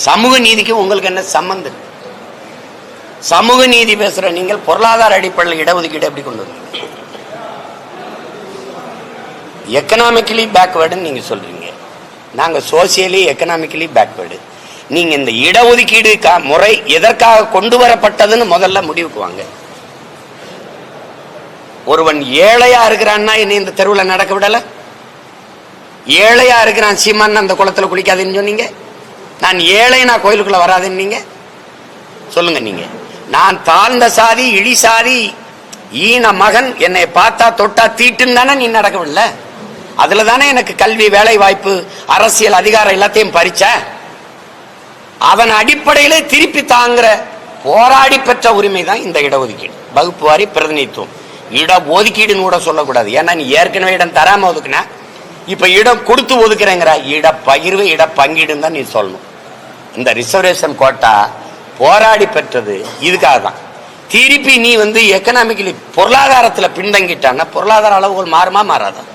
சமூக நீதிக்கு உங்களுக்கு என்ன சம்பந்தம்? சமூக நீதி பேசுற நீங்கள் பொருளாதார அடிப்படையில் இடஒதுக்கீடு எப்படி கொண்டு வந்தீங்க? எக்கனாமிக்கலி பேக்வேர்டுன்னு நீங்க சொல்றீங்க, நாங்க சோசியலி எக்கனாமிக்கலி பேக்வேர்டு. நீங்க இந்த இடஒதுக்கீடு முறை எதற்காக கொண்டு வரப்பட்டதுன்னு முதல்ல முடிவுக்கு வாங்க. ஒருவன் ஏழையா இருக்கிறான்னா என்ன இந்த தெருவில் நடக்க விடல? ஏழையா இருக்கிறான் சீமான் அந்த குளத்துல குளிக்காதுன்னு சொன்னீங்க. நான் ஏழை, நான் கோயிலுக்குள்ள வராதுன்னு நீங்க சொல்லுங்க. நீங்க நான் தாழ்ந்த சாதி, இழி சாதி, ஈன மகன், என்னை பார்த்தா தொட்டா தீட்டுன்னு தானே நீ நடக்கவில்லை. அதுல தானே எனக்கு கல்வி, வேலை வாய்ப்பு, அரசியல் அதிகாரம் எல்லாத்தையும் பறிச்ச. அதன் அடிப்படையிலே திருப்பி தாங்கிற போராடி பெற்ற உரிமை தான் இந்த இடஒதுக்கீடு, வகுப்பு வாரி பிரதிநிதித்துவம். இடஒதுக்கீடுன்னு கூட சொல்லக்கூடாது. ஏன்னா நீ ஏற்கனவே இடம் தராம ஒதுக்குன, இப்ப இடம் கொடுத்து ஒதுக்குறேங்கிற. இடப்பகிர்வு, இடப்பங்கீடுன்னு தான் நீ சொல்லணும். இந்த ரிசர்வேஷன் கோட்டா போராடி பெற்றது இதுக்காக தான். திருப்பி நீ எக்கனாமிக்கலி பொருளாதாரத்துல பின்தங்கிட்டான்னா பொருளாதார அளவுகள் மாறுமா மாறாதான்?